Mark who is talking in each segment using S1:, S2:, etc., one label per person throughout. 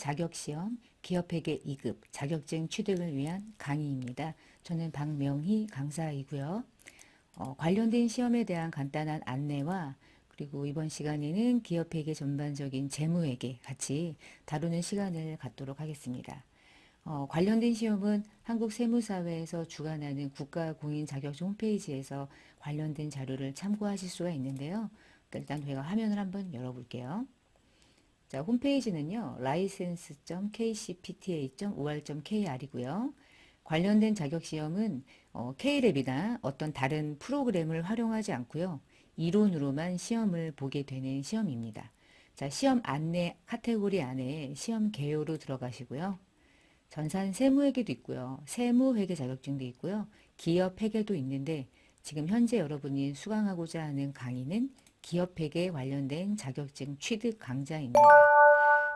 S1: 자격시험 기업회계 2급 자격증 취득을 위한 강의입니다. 저는 박명희 강사이고요. 관련된 시험에 대한 간단한 안내와 그리고 이번 시간에는 기업회계 전반적인 재무회계 같이 다루는 시간을 갖도록 하겠습니다. 관련된 시험은 한국세무사회에서 주관하는 국가공인자격증 홈페이지에서 관련된 자료를 참고하실 수가 있는데요. 일단 제가 화면을 한번 열어볼게요. 자, 홈페이지는요, license.kcpta.or.kr이고요. 관련된 자격시험은 K랩이나 어떤 다른 프로그램을 활용하지 않고요. 이론으로만 시험을 보게 되는 시험입니다. 자, 시험 안내 카테고리 안에 시험 개요로 들어가시고요. 전산 세무회계도 있고요. 세무회계 자격증도 있고요. 기업회계도 있는데 지금 현재 여러분이 수강하고자 하는 강의는 기업회계 관련된 자격증 취득 강좌입니다.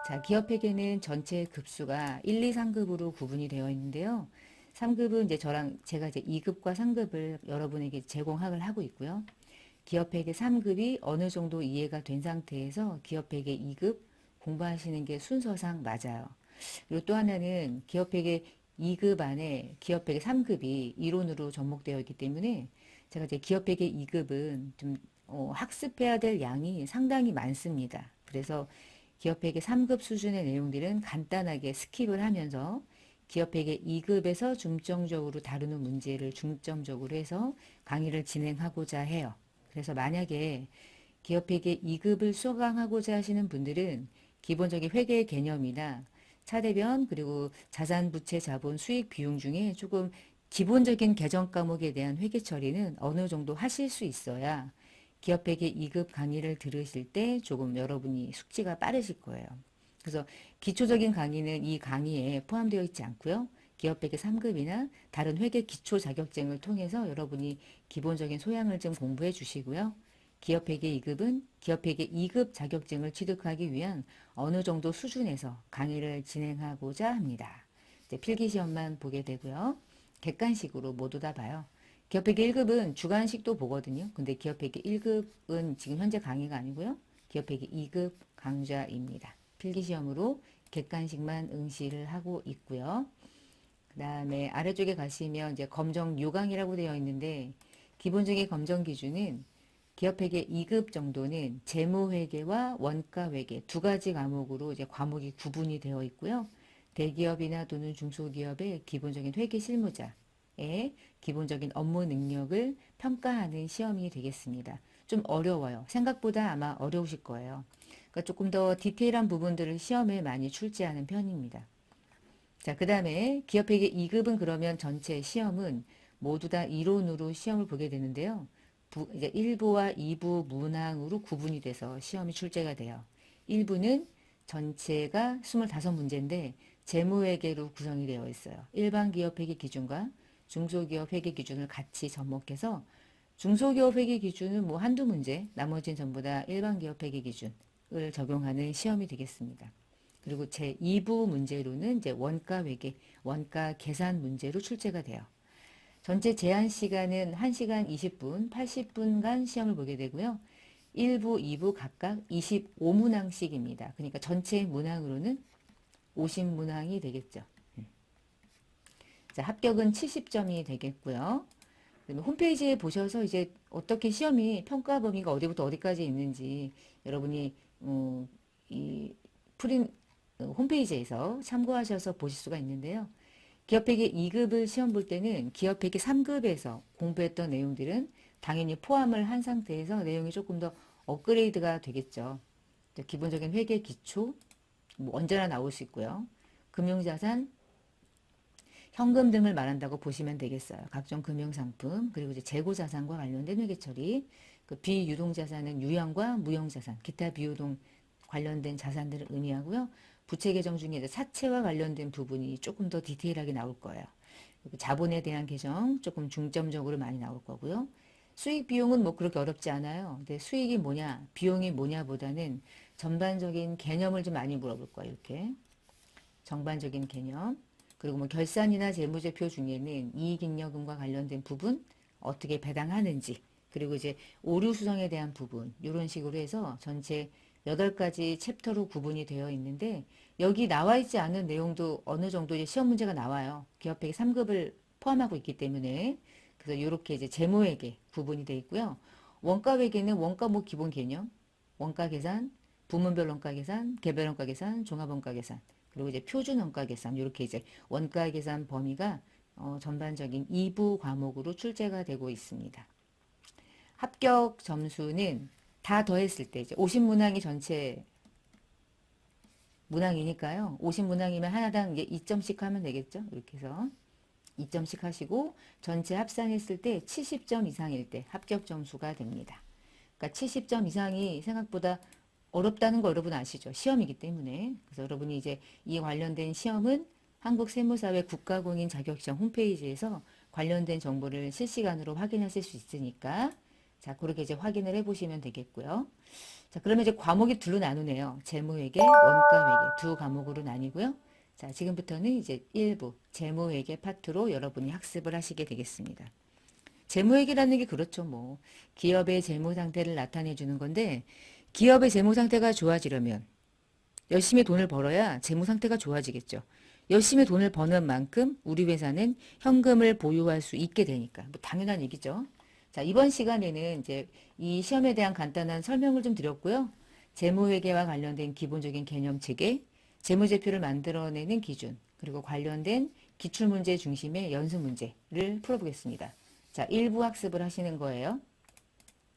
S1: 자, 기업회계는 전체 급수가 1, 2, 3급으로 구분이 되어 있는데요. 3급은 이제 제가 이제 2급과 3급을 여러분에게 제공을 하고 있고요. 기업회계 3급이 어느 정도 이해가 된 상태에서 기업회계 2급 공부하시는 게 순서상 맞아요. 그리고 또 하나는 기업회계 2급 안에 기업회계 3급이 이론으로 접목되어 있기 때문에 제가 이제 기업회계 2급은 좀 학습해야 될 양이 상당히 많습니다. 그래서 기업회계 3급 수준의 내용들은 간단하게 스킵을 하면서 기업회계 2급에서 중점적으로 다루는 문제를 중점적으로 해서 강의를 진행하고자 해요. 그래서 만약에 기업회계 2급을 수강하고자 하시는 분들은 기본적인 회계 개념이나 차대변 그리고 자산, 부채, 자본, 수익, 비용 중에 조금 기본적인 개정 과목에 대한 회계 처리는 어느 정도 하실 수 있어야 기업회계 2급 강의를 들으실 때 조금 여러분이 숙지가 빠르실 거예요. 그래서 기초적인 강의는 이 강의에 포함되어 있지 않고요. 기업회계 3급이나 다른 회계 기초 자격증을 통해서 여러분이 기본적인 소양을 좀 공부해 주시고요. 기업회계 2급은 기업회계 2급 자격증을 취득하기 위한 어느 정도 수준에서 강의를 진행하고자 합니다. 이제 필기시험만 보게 되고요. 객관식으로 모두 다 봐요. 기업회계 1급은 주관식도 보거든요. 근데 기업회계 1급은 지금 현재 강의가 아니고요. 기업회계 2급 강좌입니다. 필기시험으로 객관식만 응시를 하고 있고요. 그 다음에 아래쪽에 가시면 이제 검정 요강이라고 되어 있는데 기본적인 검정 기준은 기업회계 2급 정도는 재무회계와 원가회계 두 가지 과목으로 이제 과목이 구분이 되어 있고요. 대기업이나 또는 중소기업의 기본적인 회계 실무자의 기본적인 업무 능력을 평가하는 시험이 되겠습니다. 좀 어려워요. 생각보다 아마 어려우실 거예요. 그러니까 조금 더 디테일한 부분들을 시험에 많이 출제하는 편입니다. 자, 그 다음에 기업회계 2급은 그러면 전체 시험은 모두 다 이론으로 시험을 보게 되는데요. 이제 1부와 2부 문항으로 구분이 돼서 시험이 출제가 돼요. 1부는 전체가 25문제인데 재무회계로 구성이 되어 있어요. 일반 기업 회계 기준과 중소기업 회계 기준을 같이 접목해서 중소기업 회계 기준은 뭐 한두 문제, 나머지는 전부 다 일반 기업 회계 기준을 적용하는 시험이 되겠습니다. 그리고 제 2부 문제로는 이제 원가 회계, 원가 계산 문제로 출제가 돼요. 전체 제한 시간은 1시간 20분, 80분간 시험을 보게 되고요. 1부, 2부 각각 25문항씩입니다. 그러니까 전체 문항으로는 50문항이 되겠죠. 자, 합격은 70점이 되겠고요. 홈페이지에 보셔서 이제 어떻게 시험이 평가 범위가 어디부터 어디까지 있는지 여러분이 이 프린 홈페이지에서 참고하셔서 보실 수가 있는데요. 기업회계 2급을 시험 볼 때는 기업회계 3급에서 공부했던 내용들은 당연히 포함을 한 상태에서 내용이 조금 더 업그레이드가 되겠죠. 기본적인 회계 기초 뭐 언제나 나올 수 있고요. 금융자산, 현금 등을 말한다고 보시면 되겠어요. 각종 금융상품 그리고 이제 재고자산과 관련된 회계처리, 그 비유동자산은 유형과 무형자산, 기타 비유동 관련된 자산들을 의미하고요. 부채 계정 중에 이제 사채와 관련된 부분이 조금 더 디테일하게 나올 거예요. 그리고 자본에 대한 계정 조금 중점적으로 많이 나올 거고요. 수익 비용은 뭐 그렇게 어렵지 않아요. 근데 수익이 뭐냐, 비용이 뭐냐보다는 전반적인 개념을 좀 많이 물어볼 거예요. 이렇게 전반적인 개념. 그리고 뭐 결산이나 재무제표 중에는 이익잉여금과 관련된 부분 어떻게 배당하는지, 그리고 이제 오류 수정에 대한 부분 이런 식으로 해서 전체 8가지 챕터로 구분이 되어 있는데 여기 나와 있지 않은 내용도 어느 정도 이제 시험 문제가 나와요. 기업회계 3급을 포함하고 있기 때문에. 그래서 이렇게 이제 재무회계 구분이 되어 있고요. 원가회계는 원가목 기본 개념, 원가 계산, 부문별 원가 계산, 개별 원가 계산, 종합 원가 계산, 그리고 이제 표준 원가 계산 이렇게 이제 원가 계산 범위가 전반적인 2부 과목으로 출제가 되고 있습니다. 합격 점수는 다 더했을 때 이제 50문항이 전체 문항이니까요. 50문항이면 하나당 이제 2점씩 하면 되겠죠. 이렇게 해서 2점씩 하시고 전체 합산했을 때 70점 이상일 때 합격 점수가 됩니다. 그러니까 70점 이상이 생각보다 어렵다는 거 여러분 아시죠? 시험이기 때문에. 그래서 여러분이 이제 이 관련된 시험은 한국세무사회 국가공인 자격시험 홈페이지에서 관련된 정보를 실시간으로 확인하실 수 있으니까 자, 그렇게 이제 확인을 해보시면 되겠고요. 자, 그러면 이제 과목이 둘로 나누네요. 재무회계, 원가회계 두 과목으로 나뉘고요. 자, 지금부터는 이제 1부 재무회계 파트로 여러분이 학습을 하시게 되겠습니다. 재무회계라는 게 그렇죠. 뭐 기업의 재무 상태를 나타내 주는 건데 기업의 재무 상태가 좋아지려면 열심히 돈을 벌어야 재무 상태가 좋아지겠죠. 열심히 돈을 버는 만큼 우리 회사는 현금을 보유할 수 있게 되니까 뭐 당연한 얘기죠. 자, 이번 시간에는 이제 이 시험에 대한 간단한 설명을 좀 드렸고요. 재무회계와 관련된 기본적인 개념 체계, 재무제표를 만들어내는 기준, 그리고 관련된 기출문제 중심의 연습 문제를 풀어보겠습니다. 자, 일부 학습을 하시는 거예요.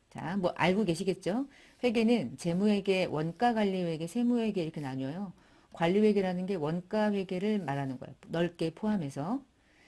S1: 자, 뭐 알고 계시겠죠? 회계는 재무회계, 원가관리회계, 세무회계 이렇게 나뉘어요. 관리회계라는 게 원가회계를 말하는 거예요. 넓게 포함해서.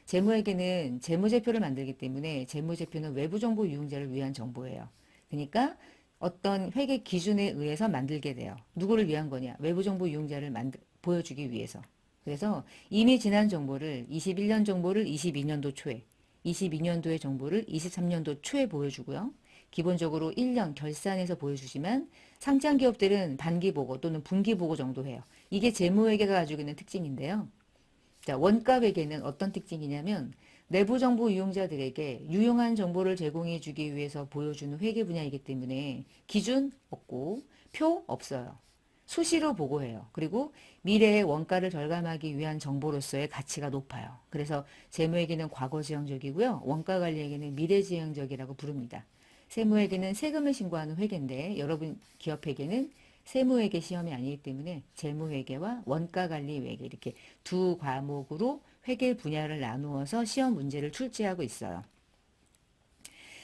S1: 재무회계는 재무제표를 만들기 때문에 재무제표는 외부정보 이용자를 위한 정보예요. 그러니까 어떤 회계 기준에 의해서 만들게 돼요. 누구를 위한 거냐? 외부정보 이용자를 보여주기 위해서. 그래서 이미 지난 정보를 21년 정보를 22년도 초에 22년도의 정보를 23년도 초에 보여주고요. 기본적으로 1년 결산해서 보여주지만 상장 기업들은 반기 보고 또는 분기 보고 정도 해요. 이게 재무회계가 가지고 있는 특징인데요. 자, 원가회계는 어떤 특징이냐면 내부 정보 이용자들에게 유용한 정보를 제공해 주기 위해서 보여주는 회계 분야이기 때문에 기준 없고 표 없어요. 수시로 보고해요. 그리고 미래의 원가를 절감하기 위한 정보로서의 가치가 높아요. 그래서 재무회계는 과거지향적이고요. 원가관리회계는 미래지향적이라고 부릅니다. 세무회계는 세금을 신고하는 회계인데 여러분 기업회계는 세무회계 시험이 아니기 때문에 재무회계와 원가관리회계 이렇게 두 과목으로 회계 분야를 나누어서 시험 문제를 출제하고 있어요.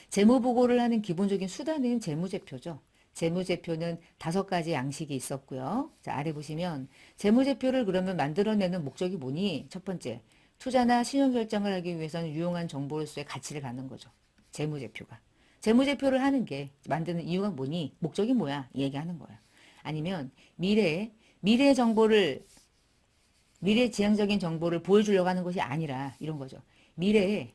S1: 재무보고를 하는 기본적인 수단은 재무제표죠. 재무제표는 5가지 양식이 있었고요. 자, 아래 보시면 재무제표를 그러면 만들어내는 목적이 뭐니? 첫 번째, 투자나 신용 결정을 하기 위해서는 유용한 정보로서의 가치를 갖는 거죠. 재무제표가. 재무제표를 하는 게 만드는 이유가 뭐니? 목적이 뭐야? 이 얘기하는 거예요. 아니면 미래 정보를 미래 지향적인 정보를 보여주려고 하는 것이 아니라 이런 거죠. 미래에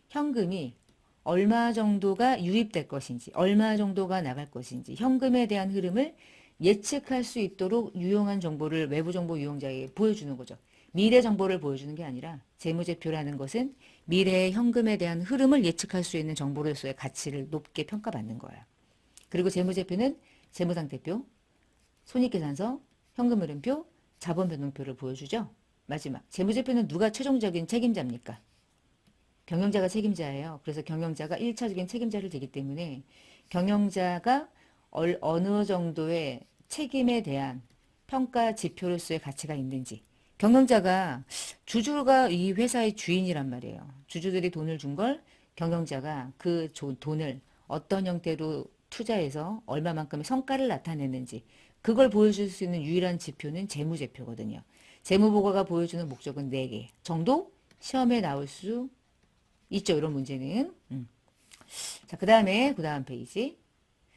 S1: 현금이 얼마 정도가 유입될 것인지, 얼마 정도가 나갈 것인지, 현금에 대한 흐름을 예측할 수 있도록 유용한 정보를 외부 정보 이용자에게 보여주는 거죠. 미래 정보를 보여주는 게 아니라 재무제표라는 것은 미래의 현금에 대한 흐름을 예측할 수 있는 정보로서의 가치를 높게 평가받는 거예요. 그리고 재무제표는 재무상태표, 손익계산서, 현금흐름표, 자본변동표를 보여주죠. 마지막, 재무제표는 누가 최종적인 책임자입니까? 경영자가 책임자예요. 그래서 경영자가 1차적인 책임자를 지기 때문에 경영자가 어느 정도의 책임에 대한 평가 지표로서의 가치가 있는지 경영자가 주주가 이 회사의 주인이란 말이에요. 주주들이 돈을 준 걸 경영자가 그 돈을 어떤 형태로 투자해서 얼마만큼의 성과를 나타내는지 그걸 보여줄 수 있는 유일한 지표는 재무제표거든요. 재무보고가 보여주는 목적은 4개 정도 시험에 나올 수 있죠. 이런 문제는. 자, 그 다음 페이지.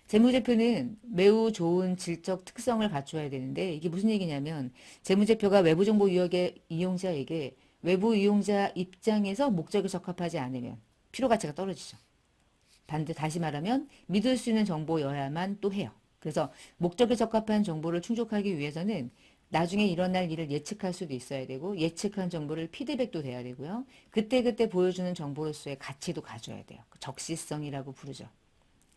S1: 재무제표는 매우 좋은 질적 특성을 갖춰야 되는데 이게 무슨 얘기냐면 재무제표가 외부정보 이용자에게 외부 이용자 입장에서 목적에 적합하지 않으면 필요가치가 떨어지죠. 다시 말하면 믿을 수 있는 정보여야만 또 해요. 그래서 목적에 적합한 정보를 충족하기 위해서는 나중에 일어날 일을 예측할 수도 있어야 되고 예측한 정보를 피드백도 돼야 되고요. 그때그때 보여주는 정보로서의 가치도 가져야 돼요. 적시성이라고 부르죠.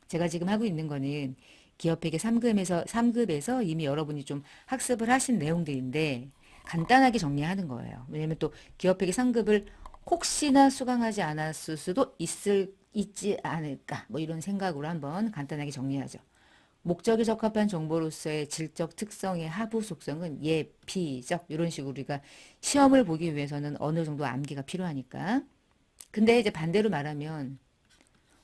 S1: 제가 지금 하고 있는 거는 기업회계 3급에서 이미 여러분이 좀 학습을 하신 내용들인데 간단하게 정리하는 거예요. 왜냐면 또 기업회계 3급을 혹시나 수강하지 않았을 수도 있지 않을까 뭐 이런 생각으로 한번 간단하게 정리하죠. 목적에 적합한 정보로서의 질적 특성의 하부 속성은 예피적 이런 식으로 우리가 시험을 보기 위해서는 어느 정도 암기가 필요하니까. 근데 이제 반대로 말하면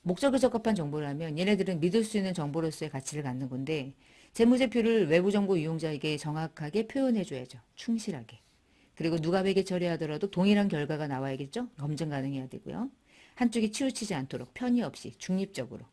S1: 목적에 적합한 정보라면 얘네들은 믿을 수 있는 정보로서의 가치를 갖는 건데 재무제표를 외부 정보 이용자에게 정확하게 표현해줘야죠. 충실하게. 그리고 누가 회계 처리하더라도 동일한 결과가 나와야겠죠. 검증 가능해야 되고요. 한쪽이 치우치지 않도록 편의 없이 중립적으로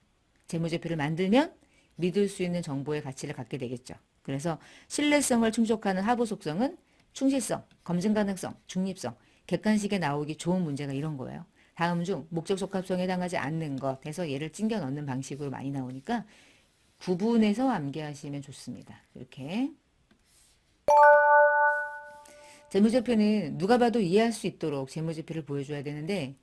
S1: 재무제표를 만들면 믿을 수 있는 정보의 가치를 갖게 되겠죠. 그래서 신뢰성을 충족하는 하부 속성은 충실성, 검증 가능성, 중립성, 객관식에 나오기 좋은 문제가 이런 거예요. 다음 중 목적 적합성에 해당하지 않는 것에서 얘를 찡겨 넣는 방식으로 많이 나오니까 구분해서 암기하시면 좋습니다. 이렇게. 재무제표는 누가 봐도 이해할 수 있도록 재무제표를 보여줘야 되는데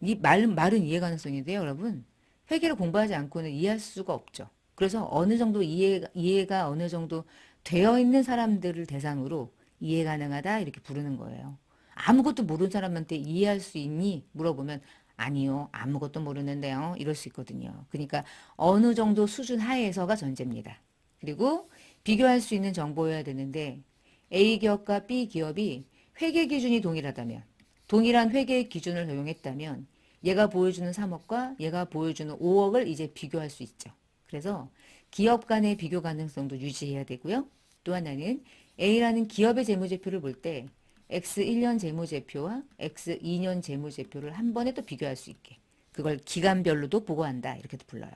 S1: 이 말은 이해 가능성인데요, 여러분. 회계를 공부하지 않고는 이해할 수가 없죠. 그래서 어느 정도 이해가 어느 정도 되어 있는 사람들을 대상으로 이해 가능하다 이렇게 부르는 거예요. 아무것도 모르는 사람한테 이해할 수 있니? 물어보면 아니요, 아무것도 모르는데요. 이럴 수 있거든요. 그러니까 어느 정도 수준 하에서가 전제입니다. 그리고 비교할 수 있는 정보여야 되는데 A기업과 B기업이 회계 기준이 동일하다면 동일한 회계 기준을 적용했다면 얘가 보여주는 3억과 얘가 보여주는 5억을 이제 비교할 수 있죠. 그래서 기업 간의 비교 가능성도 유지해야 되고요. 또 하나는 A라는 기업의 재무제표를 볼 때 X1년 재무제표와 X2년 재무제표를 한 번에 또 비교할 수 있게 그걸 기간별로도 보고한다 이렇게도 불러요.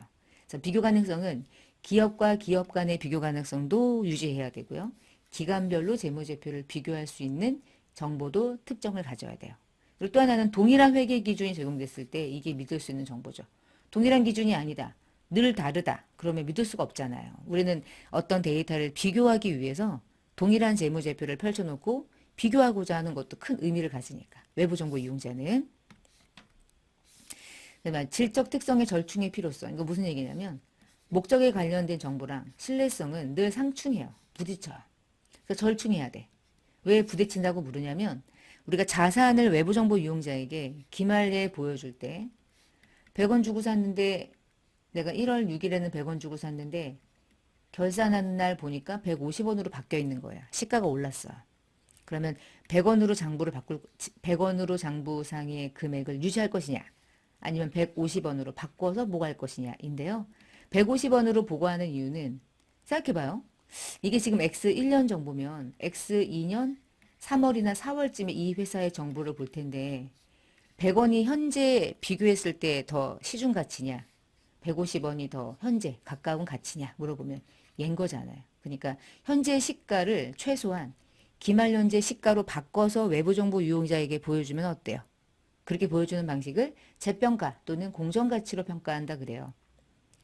S1: 그래서 비교 가능성은 기업과 기업 간의 비교 가능성도 유지해야 되고요. 기간별로 재무제표를 비교할 수 있는 정보도 특정을 가져야 돼요. 그리고 또 하나는 동일한 회계 기준이 적용됐을 때 이게 믿을 수 있는 정보죠. 동일한 기준이 아니다. 늘 다르다. 그러면 믿을 수가 없잖아요. 우리는 어떤 데이터를 비교하기 위해서 동일한 재무제표를 펼쳐놓고 비교하고자 하는 것도 큰 의미를 가지니까. 외부 정보 이용자는. 질적 특성의 절충의 필요성. 이거 무슨 얘기냐면 목적에 관련된 정보랑 신뢰성은 늘 상충해요. 부딪혀요. 그래서 절충해야 돼. 왜 부딪힌다고 물으냐면 우리가 자산을 외부 정보 이용자에게 기말에 보여줄 때 100원 주고 샀는데 내가 1월 6일에는 100원 주고 샀는데 결산하는 날 보니까 150원으로 바뀌어 있는 거야. 시가가 올랐어요. 그러면 100원으로 장부상의 금액을 유지할 것이냐 아니면 150원으로 바꿔서 보고할 것이냐인데요. 150원으로 보고하는 이유는 생각해봐요. 이게 지금 X1년 정보면 X2년 3월이나 4월쯤에 이 회사의 정보를 볼 텐데 100원이 현재 비교했을 때 더 시중 가치냐 150원이 더 현재 가까운 가치냐 물어보면 얘인 거잖아요. 그러니까 현재 시가를 최소한 기말 현재 시가로 바꿔서 외부 정보 이용자에게 보여주면 어때요? 그렇게 보여주는 방식을 재평가 또는 공정가치로 평가한다 그래요.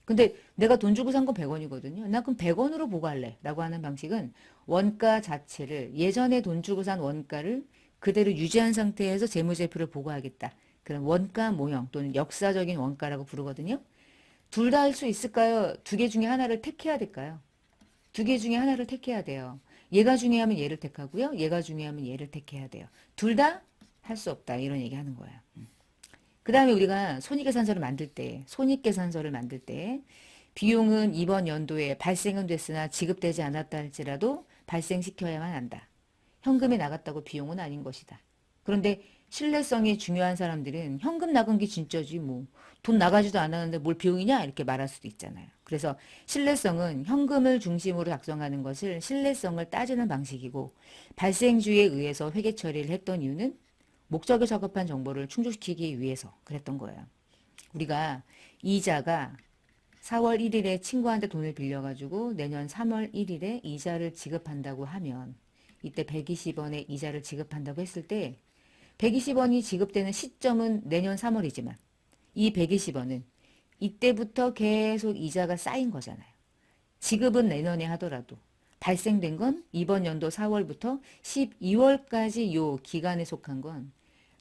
S1: 근데 내가 돈 주고 산 건 100원이거든요. 나 그럼 100원으로 보고할래 라고 하는 방식은 원가 자체를 예전에 돈 주고 산 원가를 그대로 유지한 상태에서 재무제표를 보고하겠다. 그런 원가 모형 또는 역사적인 원가라고 부르거든요. 둘 다 할 수 있을까요? 두 개 중에 하나를 택해야 될까요? 두 개 중에 하나를 택해야 돼요. 얘가 중요하면 얘를 택하고요. 얘가 중요하면 얘를 택해야 돼요. 둘 다 할 수 없다. 이런 얘기 하는 거예요. 그 다음에 우리가 손익계산서를 만들 때 비용은 이번 연도에 발생은 됐으나 지급되지 않았다 할지라도 발생시켜야만 한다. 현금이 나갔다고 비용은 아닌 것이다. 그런데 신뢰성이 중요한 사람들은 현금 나간 게 진짜지 뭐 돈 나가지도 않았는데 뭘 비용이냐 이렇게 말할 수도 있잖아요. 그래서 신뢰성은 현금을 중심으로 작성하는 것을 신뢰성을 따지는 방식이고 발생주에 의해서 회계 처리를 했던 이유는 목적에 적합한 정보를 충족시키기 위해서 그랬던 거예요. 우리가 이자가 4월 1일에 친구한테 돈을 빌려가지고 내년 3월 1일에 이자를 지급한다고 하면 이때 120원의 이자를 지급한다고 했을 때 120원이 지급되는 시점은 내년 3월이지만 이 120원은 이때부터 계속 이자가 쌓인 거잖아요. 지급은 내년에 하더라도 발생된 건 이번 연도 4월부터 12월까지 요 기간에 속한 건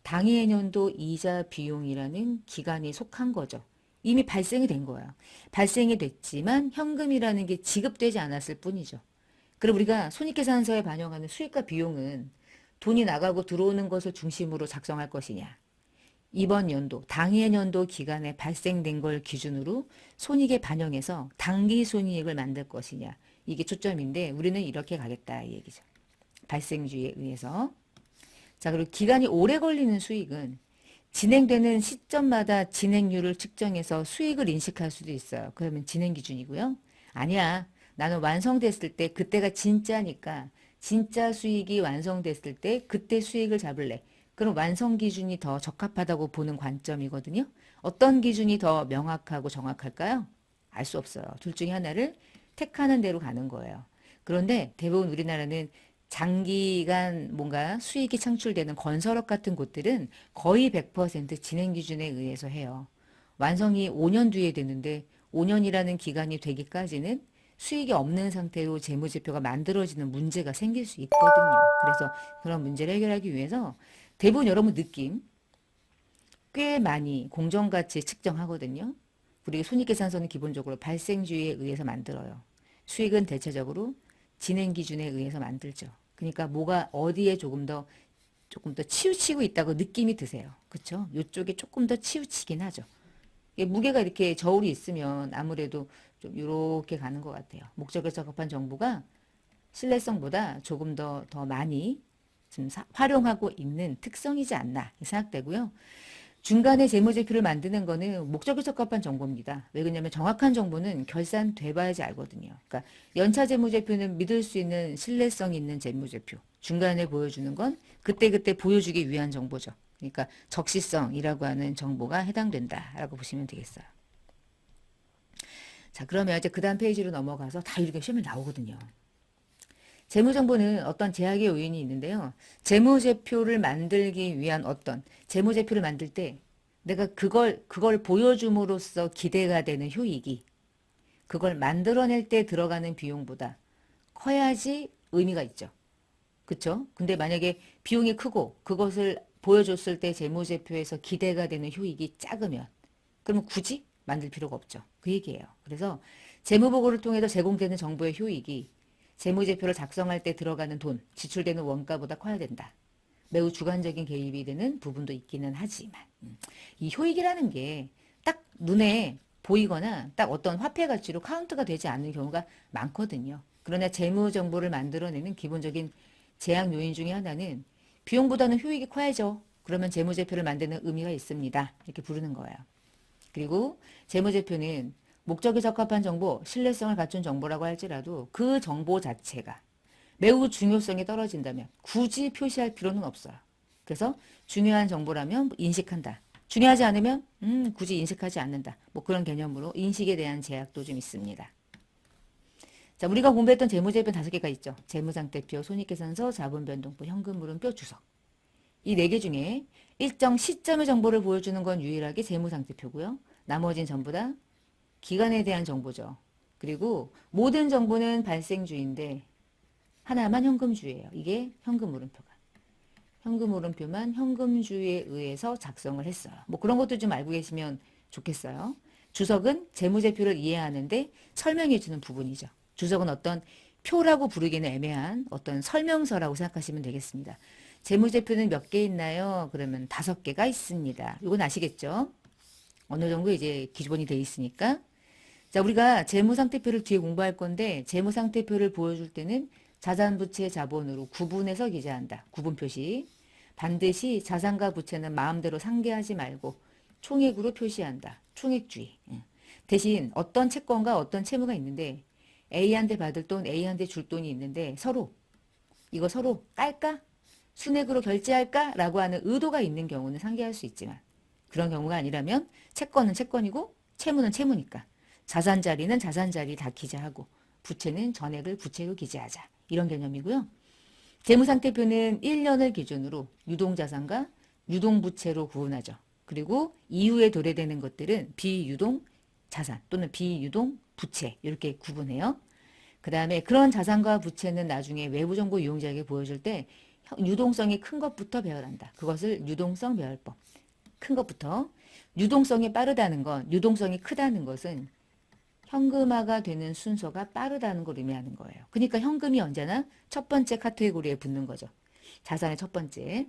S1: 당해년도 이자 비용이라는 기간에 속한 거죠. 이미 발생이 된 거예요. 발생이 됐지만 현금이라는 게 지급되지 않았을 뿐이죠. 그럼 우리가 손익계산서에 반영하는 수익과 비용은 돈이 나가고 들어오는 것을 중심으로 작성할 것이냐. 이번 연도, 당해 연도 기간에 발생된 걸 기준으로 손익에 반영해서 당기 손익을 만들 것이냐. 이게 초점인데 우리는 이렇게 가겠다 이 얘기죠. 발생주의에 의해서. 자, 그리고 기간이 오래 걸리는 수익은 진행되는 시점마다 진행률을 측정해서 수익을 인식할 수도 있어요. 그러면 진행 기준이고요. 아니야. 나는 완성됐을 때 그때가 진짜니까 진짜 수익이 완성됐을 때 그때 수익을 잡을래. 그럼 완성 기준이 더 적합하다고 보는 관점이거든요. 어떤 기준이 더 명확하고 정확할까요? 알 수 없어요. 둘 중에 하나를 택하는 대로 가는 거예요. 그런데 대부분 우리나라는 장기간 뭔가 수익이 창출되는 건설업 같은 곳들은 거의 100% 진행 기준에 의해서 해요. 완성이 5년 뒤에 되는데 5년이라는 기간이 되기까지는 수익이 없는 상태로 재무제표가 만들어지는 문제가 생길 수 있거든요. 그래서 그런 문제를 해결하기 위해서 대부분 여러분 느낌 꽤 많이 공정가치 측정하거든요. 그리고 손익계산서는 기본적으로 발생주의에 의해서 만들어요. 수익은 대체적으로 진행 기준에 의해서 만들죠. 그러니까 뭐가 어디에 조금 더 치우치고 있다고 느낌이 드세요. 그렇죠? 이쪽에 조금 더 치우치긴 하죠. 무게가 이렇게 저울이 있으면 아무래도 좀 이렇게 가는 것 같아요. 목적에 적합한 정보가 신뢰성보다 조금 더 많이 지금 활용하고 있는 특성이지 않나 생각되고요. 중간에 재무제표를 만드는 거는 목적에 적합한 정보입니다. 왜 그러냐면 정확한 정보는 결산돼봐야지 알거든요. 그러니까 연차 재무제표는 믿을 수 있는 신뢰성 있는 재무제표. 중간에 보여주는 건 그때그때 보여주기 위한 정보죠. 그러니까 적시성이라고 하는 정보가 해당된다라고 보시면 되겠어요. 자, 그러면 이제 그 다음 페이지로 넘어가서 다 이렇게 시험에 나오거든요. 재무정보는 어떤 제약의 요인이 있는데요. 재무제표를 만들기 위한 재무제표를 만들 때 내가 그걸 보여줌으로써 기대가 되는 효익이 그걸 만들어낼 때 들어가는 비용보다 커야지 의미가 있죠. 그쵸? 근데 만약에 비용이 크고 그것을 보여줬을 때 재무제표에서 기대가 되는 효익이 작으면 그러면 굳이 만들 필요가 없죠. 그 얘기예요. 그래서 재무보고를 통해서 제공되는 정보의 효익이 재무제표를 작성할 때 들어가는 돈, 지출되는 원가보다 커야 된다. 매우 주관적인 개입이 되는 부분도 있기는 하지만 이 효익이라는 게 딱 눈에 보이거나 딱 어떤 화폐 가치로 카운트가 되지 않는 경우가 많거든요. 그러나 재무 정보를 만들어내는 기본적인 제약 요인 중에 하나는 비용보다는 효익이 커야죠. 그러면 재무제표를 만드는 의미가 있습니다. 이렇게 부르는 거예요. 그리고 재무제표는 목적에 적합한 정보, 신뢰성을 갖춘 정보라고 할지라도 그 정보 자체가 매우 중요성이 떨어진다면 굳이 표시할 필요는 없어요. 그래서 중요한 정보라면 인식한다. 중요하지 않으면 굳이 인식하지 않는다. 뭐 그런 개념으로 인식에 대한 제약도 좀 있습니다. 자, 우리가 공부했던 재무제표 5개가 있죠. 재무상태표, 손익계산서, 자본변동표, 현금흐름표, 주석. 이 4개 중에 일정 시점의 정보를 보여주는 건 유일하게 재무상태표고요. 나머지는 전부 다 기간에 대한 정보죠. 그리고 모든 정보는 발생주인데 하나만 현금주예요. 이게 현금흐름표가. 현금흐름표만 현금주에 의해서 작성을 했어요. 뭐 그런 것도 좀 알고 계시면 좋겠어요. 주석은 재무제표를 이해하는데 설명해주는 부분이죠. 주석은 어떤 표라고 부르기는 애매한 어떤 설명서라고 생각하시면 되겠습니다. 재무제표는 몇 개 있나요? 그러면 5개가 있습니다. 이건 아시겠죠? 어느 정도 이제 기본이 돼 있으니까. 자, 우리가 재무상태표를 뒤에 공부할 건데 재무상태표를 보여줄 때는 자산부채 자본으로 구분해서 기재한다. 구분 표시. 반드시 자산과 부채는 마음대로 상계하지 말고 총액으로 표시한다. 총액주의. 대신 어떤 채권과 어떤 채무가 있는데 A한테 받을 돈, A한테 줄 돈이 있는데 이거 서로 깔까? 순액으로 결제할까? 라고 하는 의도가 있는 경우는 상계할 수 있지만 그런 경우가 아니라면 채권은 채권이고 채무는 채무니까 자산자리는 자산자리 다 기재하고 부채는 전액을 부채로 기재하자. 이런 개념이고요. 재무상태표는 1년을 기준으로 유동자산과 유동부채로 구분하죠. 그리고 이후에 도래되는 것들은 비유동자산 또는 비유동부채 이렇게 구분해요. 그 다음에 그런 자산과 부채는 나중에 외부정보 이용자에게 보여줄 때 유동성이 큰 것부터 배열한다. 그것을 유동성 배열법. 큰 것부터. 유동성이 빠르다는 것, 유동성이 크다는 것은 현금화가 되는 순서가 빠르다는 걸 의미하는 거예요. 그러니까 현금이 언제나 첫 번째 카테고리에 붙는 거죠. 자산의 첫 번째.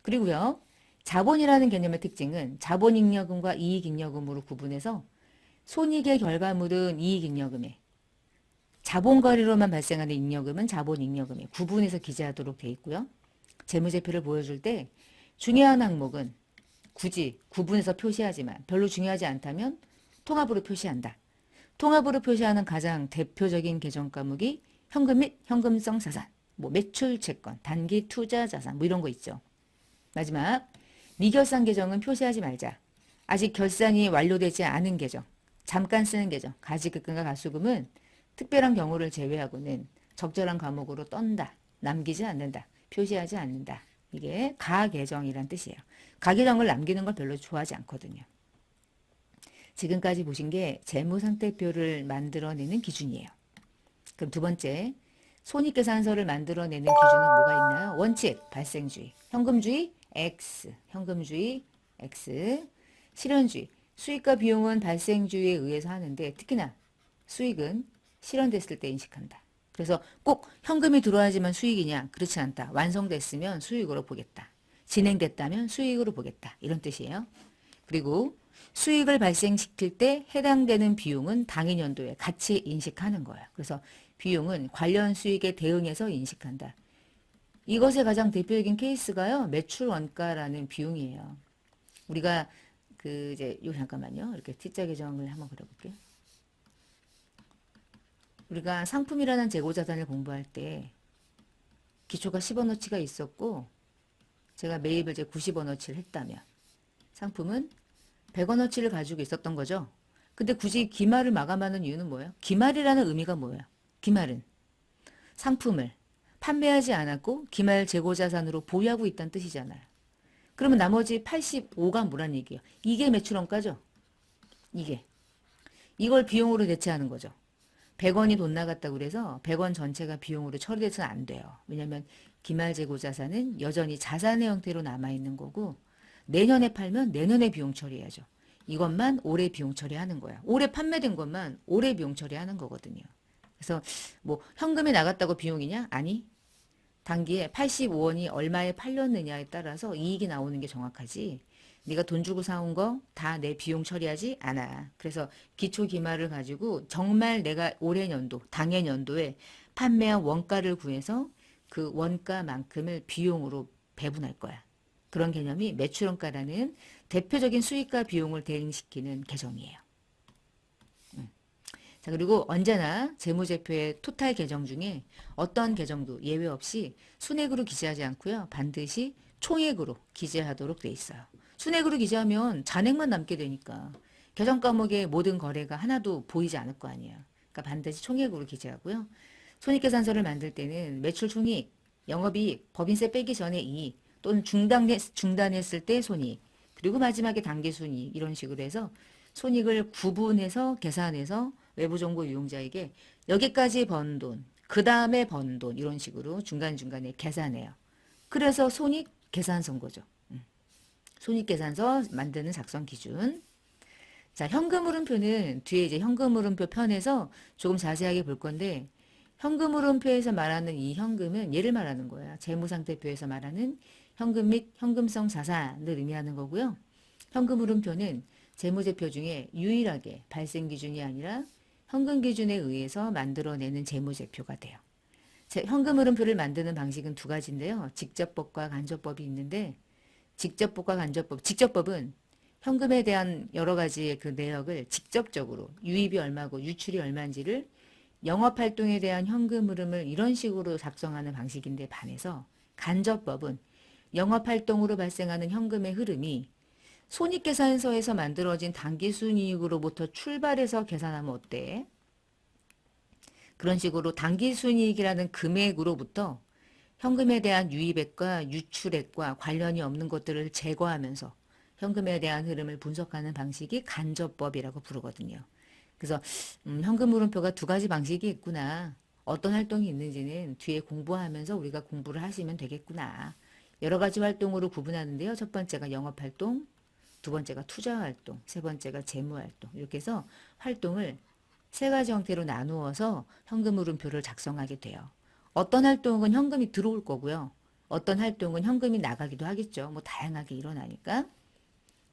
S1: 그리고요. 자본이라는 개념의 특징은 자본잉여금과 이익잉여금으로 구분해서 손익의 결과물은 이익잉여금에, 자본거래로만 발생하는 잉여금은 자본잉여금에 구분해서 기재하도록 돼 있고요. 재무제표를 보여줄 때 중요한 항목은 굳이 구분해서 표시하지만 별로 중요하지 않다면 통합으로 표시한다. 통합으로 표시하는 가장 대표적인 계정 과목이 현금 및 현금성 자산, 뭐 매출 채권, 단기 투자 자산 뭐 이런 거 있죠. 마지막 미결산 계정은 표시하지 말자. 아직 결산이 완료되지 않은 계정, 잠깐 쓰는 계정, 가지급금과 가수금은 특별한 경우를 제외하고는 적절한 과목으로 떤다. 남기지 않는다. 표시하지 않는다. 이게 가계정이란 뜻이에요. 가계정을 남기는 걸 별로 좋아하지 않거든요. 지금까지 보신 게 재무상태표를 만들어내는 기준이에요. 그럼 두 번째, 손익계산서를 만들어내는 기준은 뭐가 있나요? 원칙, 발생주의, 현금주의, X, 현금주의, X, 실현주의, 수익과 비용은 발생주의에 의해서 하는데 특히나 수익은 실현됐을 때 인식한다. 그래서 꼭 현금이 들어와야지만 수익이냐? 그렇지 않다. 완성됐으면 수익으로 보겠다. 진행됐다면 수익으로 보겠다. 이런 뜻이에요. 그리고 수익을 발생시킬 때 해당되는 비용은 당해 연도에 같이 인식하는 거예요. 그래서 비용은 관련 수익에 대응해서 인식한다. 이것의 가장 대표적인 케이스가요. 매출 원가라는 비용이에요. 우리가 잠깐만요. 이렇게 T자 계정을 한번 그려볼게요. 우리가 상품이라는 재고자산을 공부할 때 기초가 10원어치가 있었고 제가 매입을 이제 90원어치를 했다면 상품은 100원어치를 가지고 있었던 거죠. 근데 굳이 기말을 마감하는 이유는 뭐예요? 기말이라는 의미가 뭐예요? 기말은 상품을 판매하지 않았고 기말 재고자산으로 보유하고 있다는 뜻이잖아요. 그러면 나머지 85가 뭐란 얘기예요? 이게 매출원가죠? 이게. 이걸 비용으로 대체하는 거죠. 100원이 돈 나갔다고 그래서 100원 전체가 비용으로 처리돼서는 안 돼요. 왜냐하면 기말 재고 자산은 여전히 자산의 형태로 남아있는 거고 내년에 팔면 내년에 비용 처리해야죠. 이것만 올해 비용 처리하는 거야. 올해 판매된 것만 올해 비용 처리하는 거거든요. 그래서 뭐 현금이 나갔다고 비용이냐? 아니. 단기에 85원이 얼마에 팔렸느냐에 따라서 이익이 나오는 게 정확하지. 네가 돈 주고 사온 거 다 내 비용 처리하지 않아. 그래서 기초 기말을 가지고 정말 내가 올해 연도, 당해 연도에 판매한 원가를 구해서 그 원가만큼을 비용으로 배분할 거야. 그런 개념이 매출원가라는 대표적인 수익과 비용을 대응시키는 계정이에요. 자, 그리고 언제나 재무제표의 토탈 계정 중에 어떤 계정도 예외 없이 순액으로 기재하지 않고요. 반드시 총액으로 기재하도록 돼 있어요. 순액으로 기재하면 잔액만 남게 되니까 계정 과목의 모든 거래가 하나도 보이지 않을 거 아니에요. 그러니까 반드시 총액으로 기재하고요. 손익계산서를 만들 때는 매출 총익, 영업이익, 법인세 빼기 전에 이익 또는 중단했을 때 손익 그리고 마지막에 당기순이익 이런 식으로 해서 손익을 구분해서 계산해서 외부정보 이용자에게 여기까지 번 돈, 그 다음에 번 돈 이런 식으로 중간중간에 계산해요. 그래서 손익 계산서인 거죠. 손익계산서 만드는 작성 기준. 자, 현금흐름표는 뒤에 이제 현금흐름표 편에서 조금 자세하게 볼 건데 현금흐름표에서 말하는 이 현금은 얘를 말하는 거예요. 재무상태표에서 말하는 현금 및 현금성 자산을 의미하는 거고요. 현금흐름표는 재무제표 중에 유일하게 발생 기준이 아니라 현금 기준에 의해서 만들어내는 재무제표가 돼요. 현금흐름표를 만드는 방식은 두 가지인데요. 직접법과 간접법이 있는데 직접법과 간접법. 직접법은 현금에 대한 여러 가지의 그 내역을 직접적으로 유입이 얼마고 유출이 얼마인지를 영업활동에 대한 현금 흐름을 이런 식으로 작성하는 방식인데 반해서 간접법은 영업활동으로 발생하는 현금의 흐름이 손익계산서에서 만들어진 당기순이익으로부터 출발해서 계산하면 어때? 그런 식으로 당기순이익이라는 금액으로부터 현금에 대한 유입액과 유출액과 관련이 없는 것들을 제거하면서 현금에 대한 흐름을 분석하는 방식이 간접법이라고 부르거든요. 그래서 현금 흐름표가 두 가지 방식이 있구나. 어떤 활동이 있는지는 뒤에 공부하면서 우리가 공부를 하시면 되겠구나. 여러 가지 활동으로 구분하는데요. 첫 번째가 영업활동, 두 번째가 투자활동, 세 번째가 재무활동. 이렇게 해서 활동을 세 가지 형태로 나누어서 현금흐름표를 작성하게 돼요. 어떤 활동은 현금이 들어올 거고요. 어떤 활동은 현금이 나가기도 하겠죠. 뭐 다양하게 일어나니까.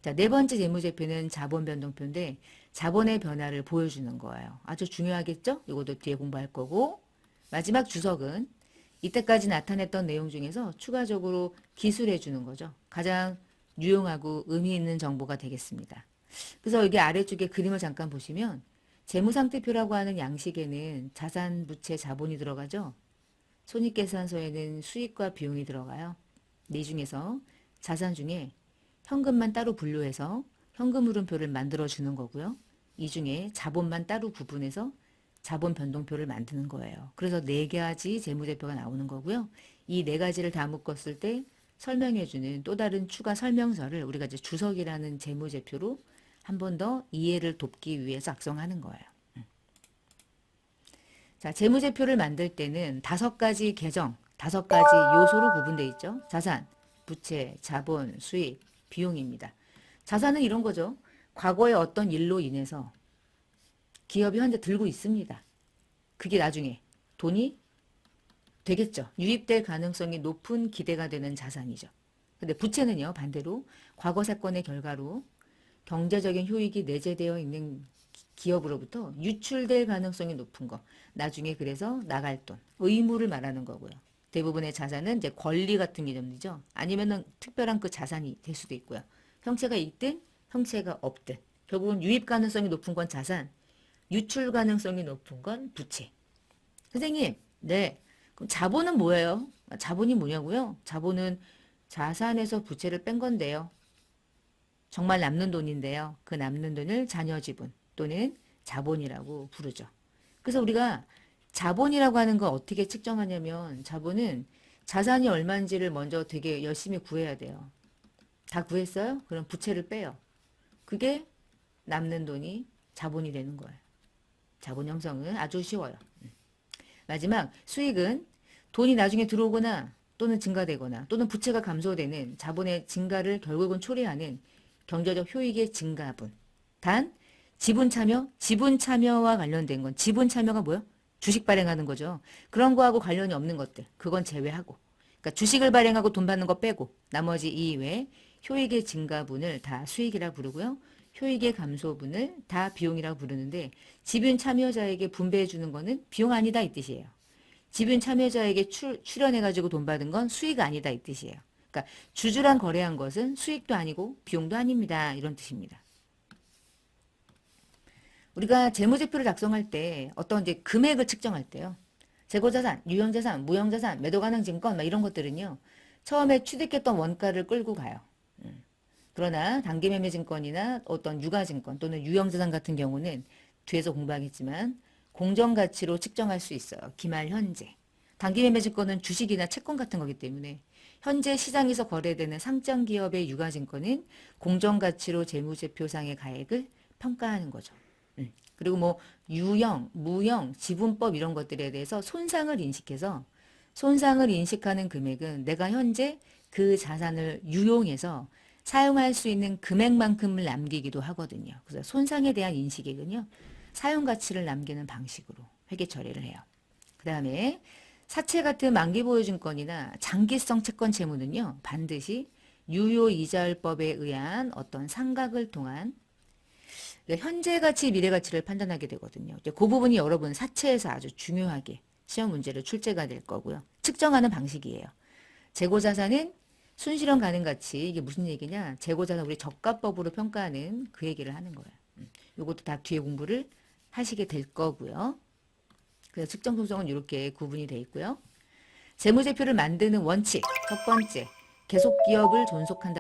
S1: 자, 네 번째 재무제표는 자본변동표인데 자본의 변화를 보여주는 거예요. 아주 중요하겠죠? 이것도 뒤에 공부할 거고. 마지막 주석은 이때까지 나타냈던 내용 중에서 추가적으로 기술해 주는 거죠. 가장 유용하고 의미 있는 정보가 되겠습니다. 그래서 여기 아래쪽에 그림을 잠깐 보시면 재무상태표라고 하는 양식에는 자산, 부채, 자본이 들어가죠. 손익계산서에는 수익과 비용이 들어가요. 이 중에서 자산 중에 현금만 따로 분류해서 현금흐름표를 만들어주는 거고요. 이 중에 자본만 따로 구분해서 자본 변동표를 만드는 거예요. 그래서 네 가지 재무제표가 나오는 거고요. 이 네 가지를 다 묶었을 때 설명해주는 또 다른 추가 설명서를 우리가 이제 주석이라는 재무제표로 한 번 더 이해를 돕기 위해서 작성하는 거예요. 자, 재무제표를 만들 때는 5가지 계정, 5가지 요소로 구분되어 있죠. 자산, 부채, 자본, 수익, 비용입니다. 자산은 이런 거죠. 과거에 어떤 일로 인해서 기업이 현재 들고 있습니다. 그게 나중에 돈이 되겠죠. 유입될 가능성이 높은 기대가 되는 자산이죠. 근데 부채는요, 반대로 과거 사건의 결과로 경제적인 효익이 내재되어 있는 기업으로부터 유출될 가능성이 높은 거. 나중에 그래서 나갈 돈, 의무를 말하는 거고요. 대부분의 자산은 이제 권리 같은 개념이죠. 아니면은 특별한 그 자산이 될 수도 있고요. 형체가 있든 형체가 없든 결국은 유입 가능성이 높은 건 자산, 유출 가능성이 높은 건 부채. 선생님, 네. 그럼 자본은 뭐예요? 자본이 뭐냐고요? 자본은 자산에서 부채를 뺀 건데요. 정말 남는 돈인데요. 그 남는 돈을 자녀 지분 또는 자본이라고 부르죠. 그래서 우리가 자본이라고 하는 거 어떻게 측정하냐면 자본은 자산이 얼마인지를 먼저 되게 열심히 구해야 돼요. 다 구했어요? 그럼 부채를 빼요. 그게 남는 돈이 자본이 되는 거예요. 자본 형성은 아주 쉬워요. 마지막 수익은 돈이 나중에 들어오거나 또는 증가되거나 또는 부채가 감소되는 자본의 증가를 결국은 초래하는 경제적 효익의 증가분. 단 지분 참여와 관련된 건 지분 참여가 뭐예요? 주식 발행하는 거죠. 그런 거하고 관련이 없는 것들. 그건 제외하고. 그러니까 주식을 발행하고 돈 받는 거 빼고 나머지 이외에 효익의 증가분을 다 수익이라 부르고요. 효익의 감소분을 다 비용이라고 부르는데 지분 참여자에게 분배해 주는 거는 비용 아니다 이 뜻이에요. 지분 참여자에게 출연해가지고 돈 받은 건 수익 아니다 이 뜻이에요. 그러니까 주주랑 거래한 것은 수익도 아니고 비용도 아닙니다. 이런 뜻입니다. 우리가 재무제표를 작성할 때 어떤 이제 금액을 측정할 때요. 재고자산, 유형자산, 무형자산, 매도가능증권 막 이런 것들은요. 처음에 취득했던 원가를 끌고 가요. 그러나 단기매매증권이나 어떤 유가증권 또는 유형자산 같은 경우는 뒤에서 공부하겠지만 공정가치로 측정할 수 있어요. 기말 현재. 단기매매증권은 주식이나 채권 같은 거기 때문에 현재 시장에서 거래되는 상장기업의 유가증권은 공정가치로 재무제표상의 가액을 평가하는 거죠. 그리고 뭐 유형, 무형, 지분법 이런 것들에 대해서 손상을 인식해서 손상을 인식하는 금액은 내가 현재 그 자산을 유용해서 사용할 수 있는 금액만큼을 남기기도 하거든요. 그래서 손상에 대한 인식액은요. 사용 가치를 남기는 방식으로 회계 처리를 해요. 그 다음에 사채 같은 만기보유증권이나 장기성 채권 채무는요. 반드시 유효이자율법에 의한 어떤 상각을 통한 현재 가치, 미래 가치를 판단하게 되거든요. 그 부분이 여러분 사채에서 아주 중요하게 시험 문제로 출제가 될 거고요. 측정하는 방식이에요. 재고자산은 순실현 가능 가치, 이게 무슨 얘기냐? 재고자산 우리 저가법으로 평가하는 그 얘기를 하는 거예요. 이것도 다 뒤에 공부를 하시게 될 거고요. 그래서 측정 소송은 이렇게 구분이 되어 있고요. 재무제표를 만드는 원칙, 첫 번째, 계속 기업을 존속한다.